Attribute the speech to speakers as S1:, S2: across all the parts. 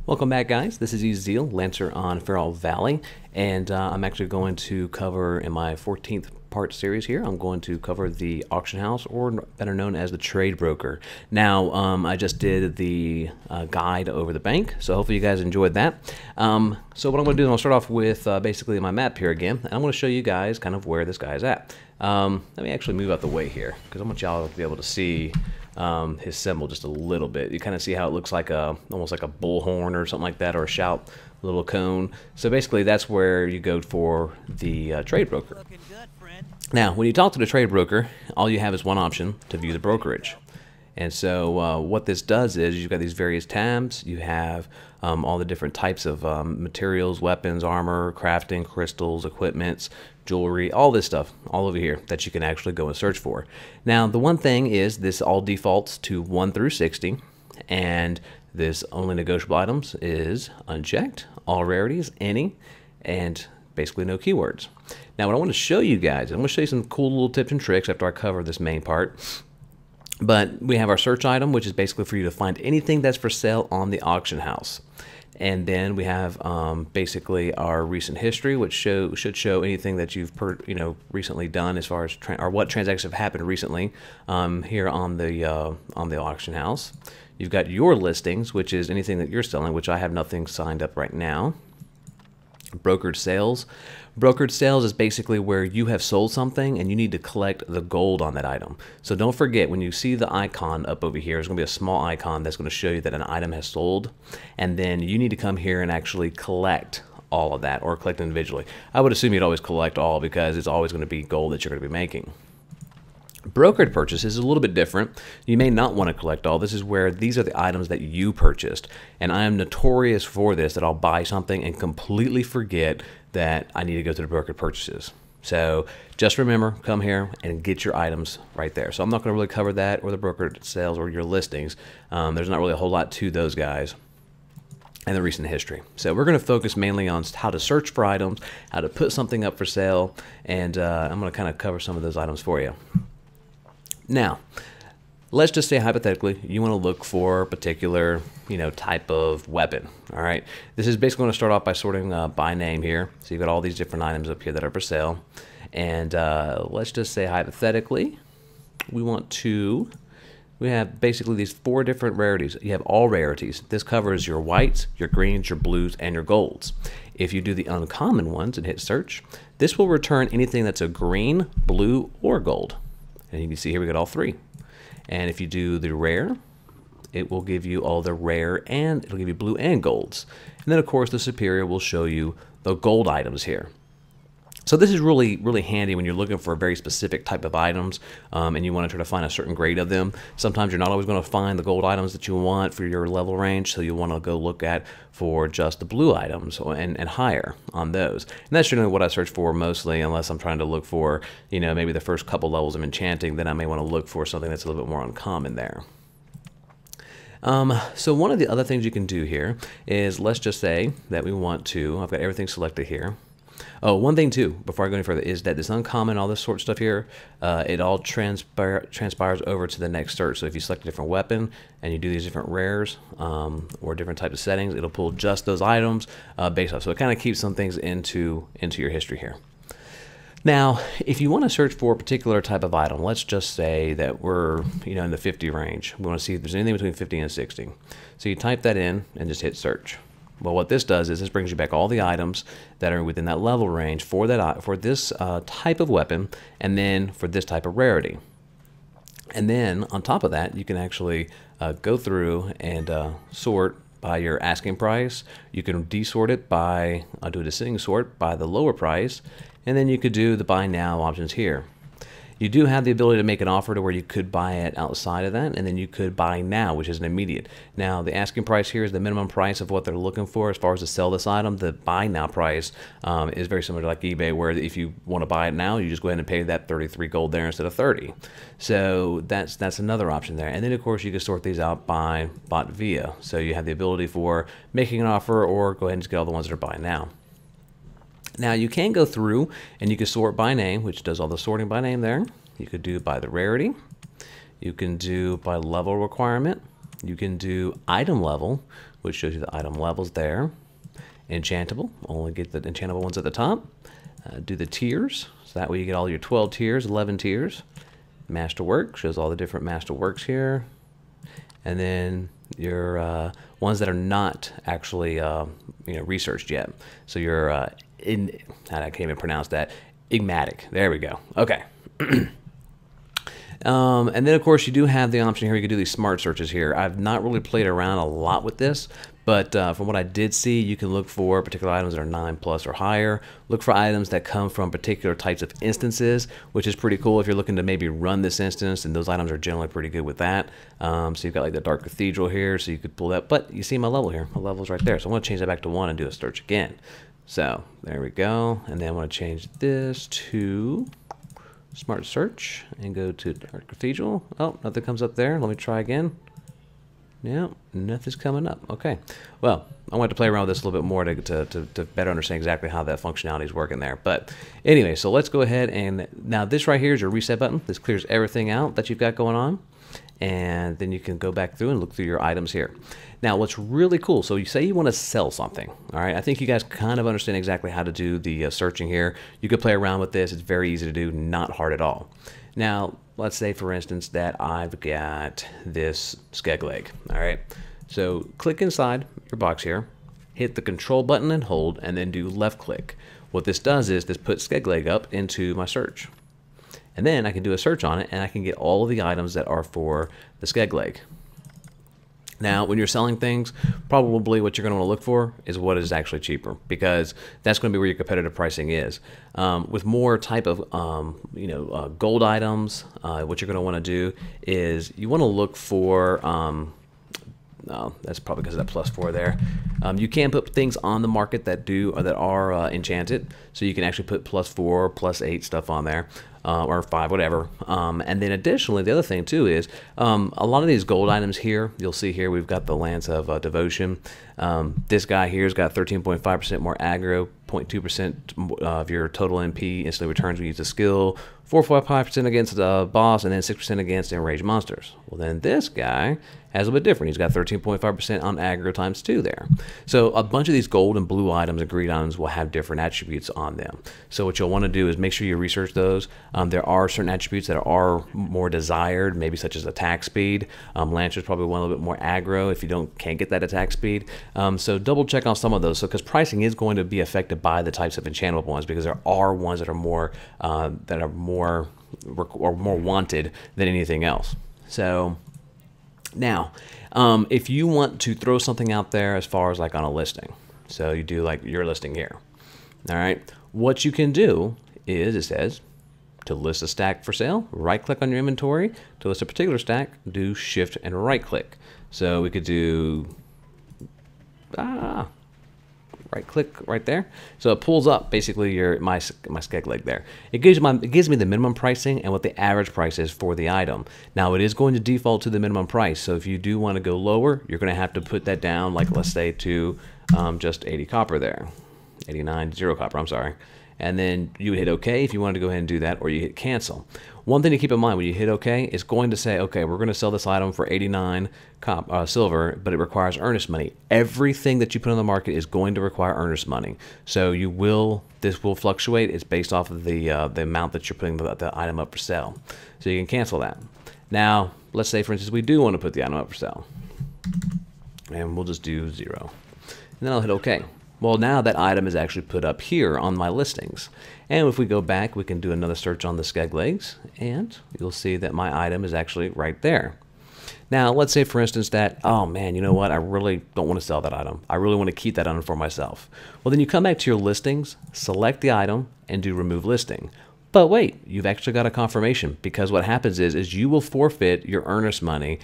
S1: Welcome back, guys. This is Eziel, Lancer on Feral Valley, and I'm actually going to cover in my 14th part series here. I'm going to cover the auction house, or better known as the trade broker. Now, I just did the guide over the bank, so hopefully you guys enjoyed that. So what I'm going to do is I'll start off with basically my map here again, and I'm going to show you guys kind of where this guy's at. Let me actually move out the way here because I want y'all to be able to see his symbol just a little bit. You kind of see how it looks like almost like a bullhorn or something like that, or a shout little cone. So basically that's where you go for the trade broker. Now when you talk to the trade broker, all you have is one option: to view the brokerage. And so what this does is you've got these various tabs. You have all the different types of materials, weapons, armor, crafting, crystals, equipments, jewelry, all this stuff all over here that you can actually go and search for. Now the one thing is this all defaults to 1 through 60, and this only negotiable items is unchecked, all rarities, any, and basically no keywords. Now what I want to show you guys, I'm going to show you some cool little tips and tricks after I cover this main part. But we have our search item, which is basically for you to find anything that's for sale on the auction house. And then we have basically our recent history, which should show anything that you've recently done as far as or what transactions have happened recently here on the auction house. You've got your listings, which is anything that you're selling, which I have nothing signed up right now. Brokered sales. Brokered sales is basically where you have sold something and you need to collect the gold on that item. So don't forget, when you see the icon up over here, there's going to be a small icon that's going to show you that an item has sold, and then you need to come here and actually collect all of that, or collect individually. I would assume you'd always collect all because it's always going to be gold that you're going to be making. Brokered purchases is a little bit different. You may not want to collect all. This is where these are the items that you purchased. And I am notorious for this, that I'll buy something and completely forget that I need to go to the brokered purchases. So just remember, come here and get your items right there. So I'm not going to really cover that, or the brokered sales, or your listings. There's not really a whole lot to those guys and the recent history. So we're going to focus mainly on how to search for items, how to put something up for sale, and I'm going to kind of cover some of those items for you. Now, let's just say hypothetically you want to look for a particular, type of weapon. All right, this is basically going to start off by sorting by name here. So you've got all these different items up here that are for sale, and let's just say hypothetically we have basically these 4 different rarities. You have all rarities. This covers your whites, your greens, your blues, and your golds. If you do the uncommon ones and hit search, this will return anything that's a green, blue, or gold. And you can see here we got all 3. And if you do the rare, it will give you all the rare, and it'll give you blue and golds. And then of course the superior will show you the gold items here. So this is really, really handy when you're looking for a very specific type of items and you want to try to find a certain grade of them. Sometimes you're not always going to find the gold items that you want for your level range, so you want to go look at for just the blue items and higher on those. And that's generally what I search for mostly, unless I'm trying to look for, maybe the first couple levels of enchanting, then I may want to look for something that's a little bit more uncommon there. So one of the other things you can do here is, let's just say that we want to, I've got everything selected here. Oh, one thing too, before I go any further, is that this uncommon, all this sort of stuff here, it all transpires over to the next search. So if you select a different weapon and you do these different rares or different types of settings, it'll pull just those items based off. So it kind of keeps some things into your history here. Now, if you want to search for a particular type of item, let's just say that we're in the 50 range. We want to see if there's anything between 50 and 60. So you type that in and just hit search. Well, what this does is this brings you back all the items that are within that level range for this type of weapon, and then for this type of rarity. And then on top of that, you can actually go through and sort by your asking price. You can desort it by do a descending sort by the lower price, and then you could do the buy now options here. You do have the ability to make an offer to where you could buy it outside of that, and then you could buy now, which is an immediate. Now, the asking price here is the minimum price of what they're looking for as far as to sell this item. The buy now price is very similar to like eBay, where if you want to buy it now, you just go ahead and pay that 33 gold there instead of 30. So that's another option there. And then, of course, you can sort these out by bought via. So you have the ability for making an offer, or go ahead and just get all the ones that are buy now. Now you can go through and you can sort by name, which does all the sorting by name there. You could do by the rarity. You can do by level requirement. You can do item level, which shows you the item levels there. Enchantable, only get the enchantable ones at the top. Do the tiers, so that way you get all your 12 tiers, 11 tiers. Masterwork shows all the different masterworks here. And then your ones that are not actually researched yet. So your I can't even pronounce that. Enigmatic. There we go. Okay. And then of course you do have the option here. You can do these smart searches here. I've not really played around a lot with this, but from what I did see, you can look for particular items that are 9+ or higher. Look for items that come from particular types of instances, which is pretty cool if you're looking to maybe run this instance, and those items are generally pretty good with that. So you've got like the Dark Cathedral here, so you could pull that. But you see my level here. My level's right there. So I'm going to change that back to 1 and do a search again. So there we go. And then I want to change this to Smart Search and go to Dark Cathedral. Oh, nothing comes up there. Let me try again. Yeah, nothing's coming up. Okay. Well, I want to play around with this a little bit more to better understand exactly how that functionality is working there. But anyway, so let's go ahead and now this right here is your reset button. This clears everything out that you've got going on. And then you can go back through and look through your items here. Now, what's really cool, so you say you want to sell something, all right? I think you guys kind of understand exactly how to do the searching here. You could play around with this. It's very easy to do, not hard at all. Now, let's say, for instance, that I've got this skeg leg, all right? So click inside your box here, hit the control button and hold, and then do left click. What this does is this puts skeg leg up into my search. And then I can do a search on it, and I can get all of the items that are for the skeg leg. Now, when you're selling things, probably what you're going to want to look for is what is actually cheaper, because that's going to be where your competitive pricing is. With more type of gold items, what you're going to want to do is you want to look for that's probably because of that +4 there. You can put things on the market that are enchanted, so you can actually put +4, +8 stuff on there, or 5, whatever. And then additionally, the other thing too is a lot of these gold items here. You'll see here we've got the Lance of Devotion. This guy here's got 13.5% more aggro, 0.2% of your total MP instantly returns when you use a skill, 4.5% against the boss, and then 6% against enraged monsters. Well, then this guy has a bit different. He's got 13.5% on aggro ×2 there. So a bunch of these gold and blue items and green items will have different attributes on them. So what you'll want to do is make sure you research those. There are certain attributes that are more desired, maybe such as attack speed. Lancer's probably one a little bit more aggro if you can't get that attack speed. So double check on some of those. So because pricing is going to be affected by the types of enchantable ones, because there are ones that are more wanted than anything else. So now, if you want to throw something out there as far as like on a listing, so you do like your listing here, all right, what you can do is, it says to list a stack for sale, right click on your inventory. To list a particular stack, do shift and right click. So we could do right click right there. So it pulls up basically my skeg leg there. It gives me the minimum pricing and what the average price is for the item. Now it is going to default to the minimum price. So if you do want to go lower, you're going to have to put that down, like let's say to just 80 copper there. 0 copper, I'm sorry. And then you hit OK if you wanted to go ahead and do that, or you hit cancel. One thing to keep in mind when you hit OK, it's going to say, okay, we're going to sell this item for 89 silver, but it requires earnest money. Everything that you put on the market is going to require earnest money. So this will fluctuate. It's based off of the amount that you're putting the item up for sale. So you can cancel that. Now, let's say, for instance, we do want to put the item up for sale. And we'll just do 0. And then I'll hit OK. Well, now that item is actually put up here on my listings. And if we go back, we can do another search on the skeg legs, and you'll see that my item is actually right there. Now, let's say, for instance, that, oh man, you know what? I really don't want to sell that item. I really want to keep that item for myself. Well, then you come back to your listings, select the item, and do remove listing. But wait, you've actually got a confirmation, because what happens is you will forfeit your earnest money.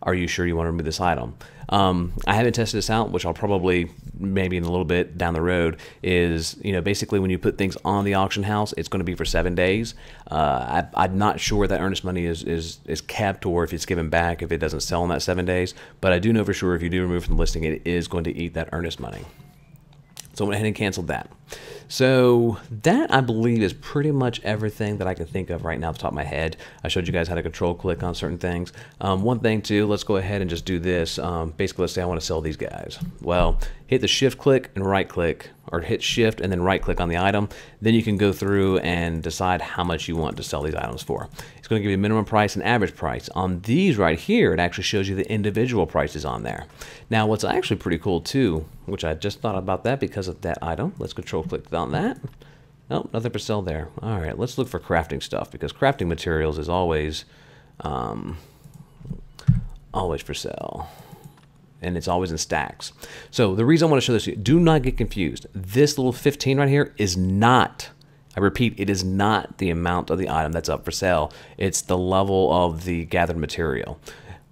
S1: Are you sure you want to remove this item? I haven't tested this out, which I'll probably maybe in a little bit down the road, is, basically when you put things on the auction house, it's going to be for 7 days. I'm not sure that earnest money is kept, or if it's given back if it doesn't sell in that 7 days, but I do know for sure if you do remove from the listing, it is going to eat that earnest money. So I went ahead and canceled that. So that, I believe, is pretty much everything that I can think of right now off the top of my head. I showed you guys how to control click on certain things. One thing too, let's go ahead and just do this. Basically, let's say I want to sell these guys. Well, hit the shift click and right click, or hit shift and then right click on the item. Then you can go through and decide how much you want to sell these items for. It's going to give you a minimum price and average price. On these right here, it actually shows you the individual prices on there. Now, what's actually pretty cool too, which I just thought about that because of that item. Let's control click on that. Nope, nothing for sale there. All right, let's look for crafting stuff, because crafting materials is always for sale. And it's always in stacks. So the reason I want to show this to you, do not get confused. This little 15 right here is not, I repeat, it is not the amount of the item that's up for sale. It's the level of the gathered material.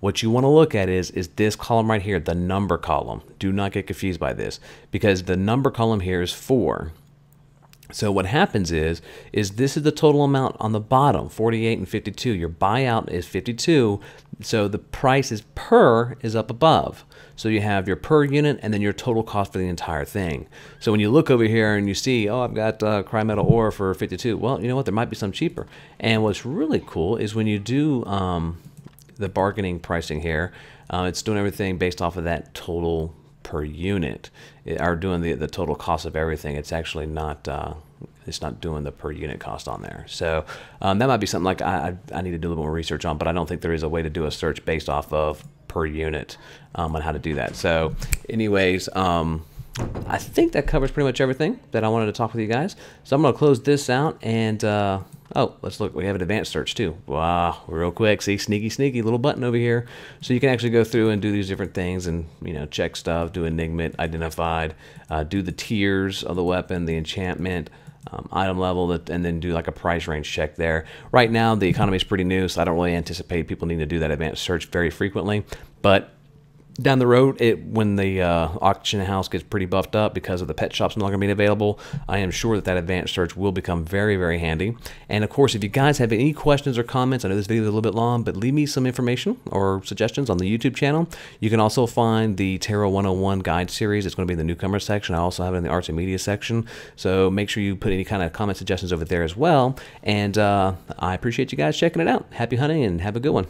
S1: What you want to look at is this column right here, the number column. Do not get confused by this, because the number column here is 4. So what happens is this is the total amount on the bottom, 48 and 52. Your buyout is 52, so the price is per is up above. So you have your per unit and then your total cost for the entire thing. So when you look over here and you see, oh, I've got cry metal ore for 52. Well, you know what? There might be some cheaper. And what's really cool is when you do the bargaining pricing here, it's doing everything based off of that total per unit, are doing the total cost of everything. It's actually not it's not doing the per unit cost on there. So that might be something like I need to do a little more research on, but I don't think there is a way to do a search based off of per unit on how to do that. So anyways, I think that covers pretty much everything that I wanted to talk with you guys. So I'm going to close this out and oh, let's look. We have an advanced search too. Wow, real quick. See, sneaky little button over here. So you can actually go through and do these different things and, you know, check stuff, do enigma, identified, do the tiers of the weapon, the enchantment, item level, and then do like a price range check there. Right now, the economy is pretty new, so I don't really anticipate people needing to do that advanced search very frequently. But down the road, when the auction house gets pretty buffed up because of the pet shops no longer being available, I am sure that advanced search will become very, very handy. And of course, if you guys have any questions or comments, I know this video is a little bit long, but leave me some information or suggestions on the YouTube channel. You can also find the Tera 101 guide series. It's going to be in the newcomer section. I also have it in the arts and media section. So make sure you put any kind of comment suggestions over there as well. And I appreciate you guys checking it out. Happy hunting and have a good one.